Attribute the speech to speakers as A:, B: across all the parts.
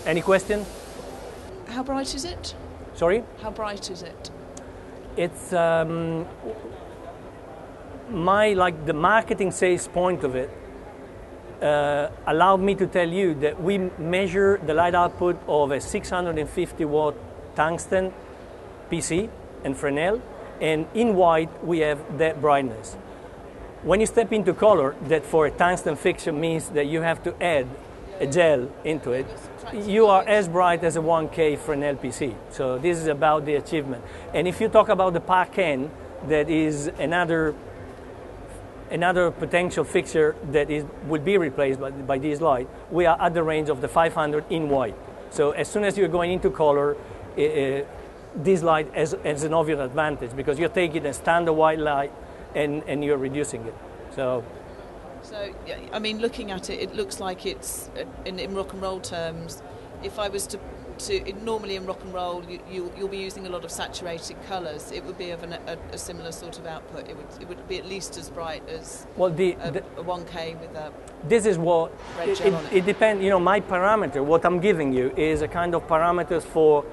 A: Any question?
B: How bright is it?
A: Sorry?
B: How bright is it?
A: It's the marketing sales point of it allowed me to tell you that we measure the light output of a 650 watt tungsten PC and Fresnel, and in white we have that brightness. When you step into color, that for a tungsten fixture means that you have to add a gel into it. You are as bright as a 1K Fresnel PC. So this is about the achievement. And if you talk about the Park-N, that is another potential fixture that will be replaced by this light, we are at the range of the 500 in white. So as soon as you're going into color, this light has an obvious advantage because you're taking a standard white light and you're reducing it. So
B: yeah, I mean, looking at it, it looks like it's in rock and roll terms. If I was to normally in rock and roll, you'll be using a lot of saturated colours. It would be of a similar sort of output. It would be at least as bright as a 1K with a.
A: This is what
B: red gel on it.
A: It depends. You know, my parameter, what I'm giving you, is a kind of parameters for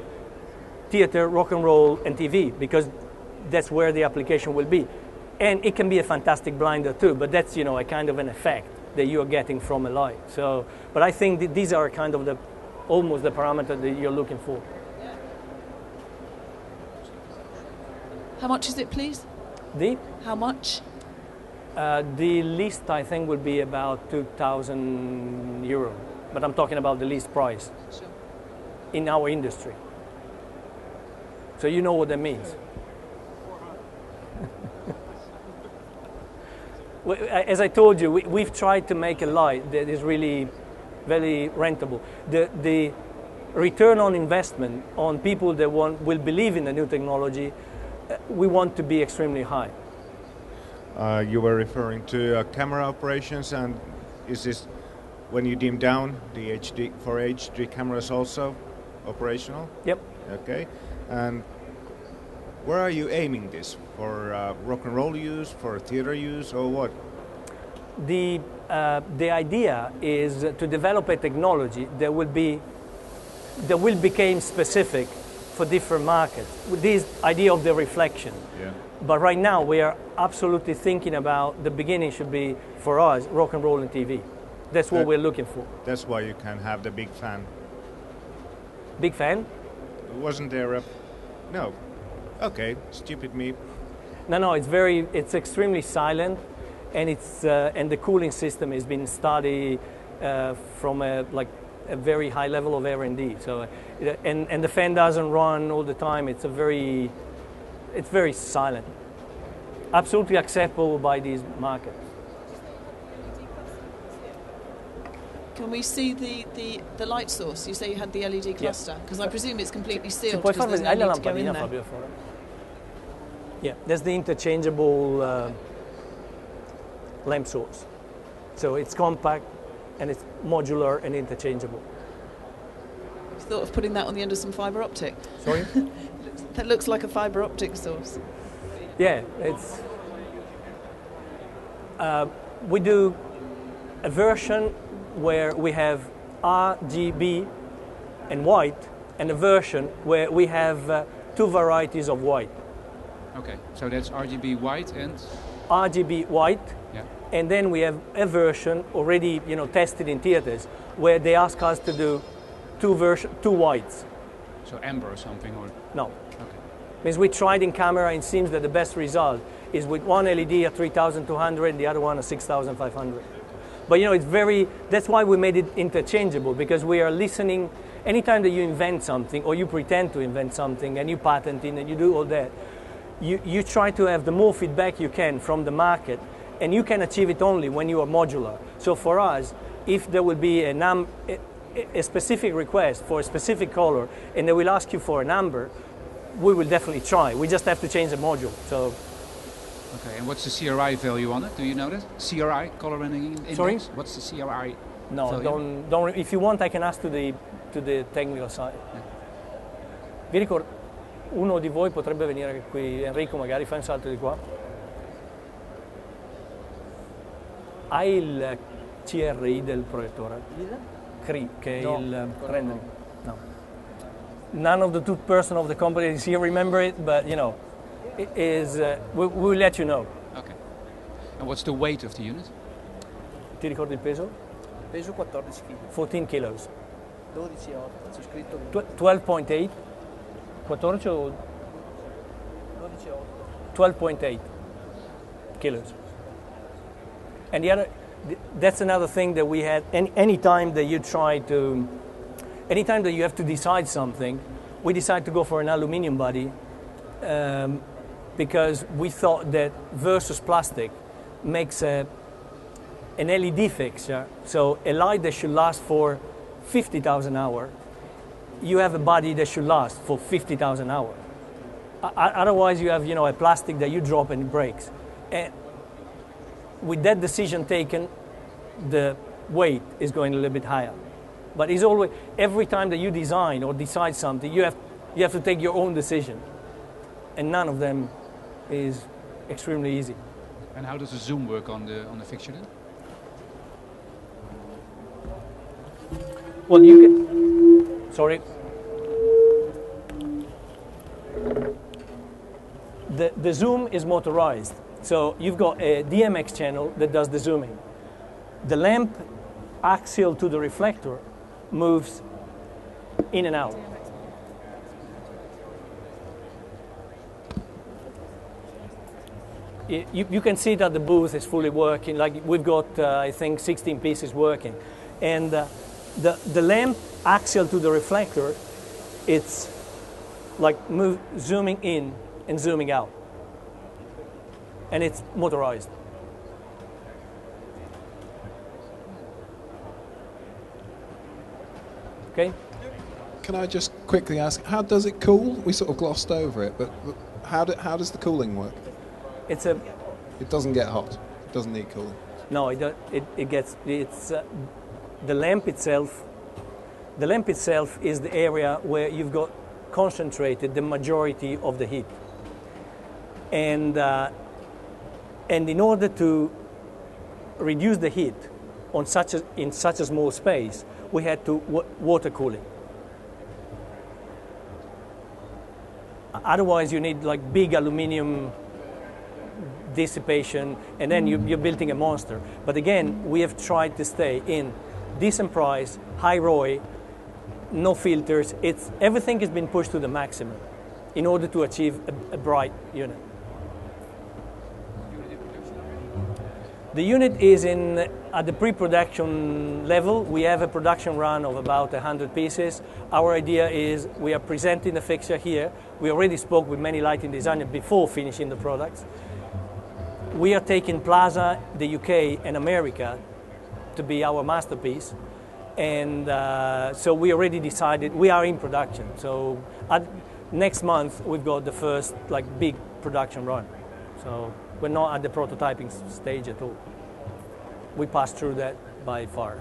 A: theater, rock and roll, and TV because that's where the application will be. And it can be a fantastic blinder too, but that's, you know, a kind of an effect that you are getting from a light. So, but I think that these are kind of almost the parameter that you're looking for.
B: Yeah. How much is it, please? How much?
A: The list, I think, would be about 2,000 euro, but I'm talking about the list price.
B: Sure.
A: In our industry. So you know what that means. As I told you, we've tried to make a light that is really very rentable. The return on investment on people that will believe in the new technology, we want to be extremely high.
C: You were referring to camera operations, and is this when you dim down the HD cameras also operational?
A: Yep.
C: Okay. And where are you aiming this? For rock and roll use, for theater use, or what?
A: The idea is to develop a technology that will become specific for different markets. With this idea of the reflection.
C: Yeah.
A: But right now we are absolutely thinking about the beginning should be for us rock and roll and TV. That's what we're looking for.
C: That's why you can have the big fan.
A: Big fan?
C: Wasn't there a? No. Okay, stupid me.
A: No, it's extremely silent, and and the cooling system has been studied from a very high level of R&D. So, and the fan doesn't run all the time. It's very silent. Absolutely acceptable by these markets.
B: Can we see the light source? You say you had the LED cluster, because I presume it's completely sealed.
A: Puoi
B: Because
A: farmi
B: there's no
A: la
B: need to go in
A: lampadina,
B: there.
A: Fabio? Yeah, that's the interchangeable lamp source. So it's compact and it's modular and interchangeable.
B: You thought of putting that on the end of some fibre optic?
A: Sorry?
B: That looks like a fibre optic source.
A: Yeah, it's. We do a version where we have RGB and white, and a version where we have two varieties of white.
D: Okay, so that's RGB white and?
A: RGB white,
D: yeah.
A: And then we have a version already, tested in theaters where they ask us to do two whites.
D: So amber or something, or?
A: No.
D: Okay.
A: Means we tried in camera, and it seems that the best result is with one LED at 3,200 and the other one at 6,500. But that's why we made it interchangeable, because we are listening. Anytime that you invent something or you pretend to invent something and you patent it and you do all that, you try to have the more feedback you can from the market, and you can achieve it only when you are modular. So for us, if there will be a specific request for a specific color and they will ask you for a number, we will definitely try. We just have to change the module. So.
D: Okay, and what's the CRI value on it? Do you know that? CRI, color rendering index?
A: Sorry?
D: What's the CRI?
A: No,
D: value?
A: don't. If you want, I can ask to the technical side.
D: Yeah.
A: Vi ricordo, uno di voi potrebbe venire qui, Enrico, magari fai un salto di qua. Hai il CRI del proiettore? Il CRI, che è il rendering. None of the 2 person of the company is here remember it, but you know, it is, we'll let you know.
D: Okay. And what's the weight of the unit?
A: Ti ricordi il peso?
E: Peso 14 kg.
A: 14 kilos.
E: 12,8, c'è scritto
A: 12.8. 14 o
E: 12,8.
A: 12.8 kilos. And that's another thing that we had. Anytime that you have to decide something, we decide to go for an aluminum body because we thought that versus plastic makes an LED fixture, so a light that should last for 50,000 hours, you have a body that should last for 50,000 hours. Otherwise, you have a plastic that you drop and it breaks. And with that decision taken, the weight is going a little bit higher. But it's always, every time that you design or decide something, you have to take your own decision. And none of them is extremely easy.
D: And how does the zoom work on the fixture then?
A: Well, you can, sorry. The zoom is motorized. So you've got a DMX channel that does the zooming. The lamp axial to the reflector moves in and out. You can see that the booth is fully working. Like we've got, I think, 16 pieces working. And the lamp axial to the reflector, it's like zooming in and zooming out. And it's motorized. Okay?
F: Can I just quickly ask, how does it cool? We sort of glossed over it, but how does the cooling work?
A: It
F: doesn't get hot. It doesn't need cooling.
A: No, it's the lamp itself. The lamp itself is the area where you've got concentrated the majority of the heat. And in order to reduce the heat in such a small space, we had to water cooling. Otherwise, you need like big aluminum dissipation, and then you're building a monster. But again, we have tried to stay in decent price, high ROI, no filters. Everything has been pushed to the maximum in order to achieve a bright unit. The unit is at the pre-production level. We have a production run of about 100 pieces. Our idea is we are presenting the fixture here. We already spoke with many lighting designers before finishing the products. We are taking PLASA, the UK, and America to be our masterpiece. And so we already decided, we are in production. So next month, we've got the first big production run. So we're not at the prototyping stage at all. We passed through that by far.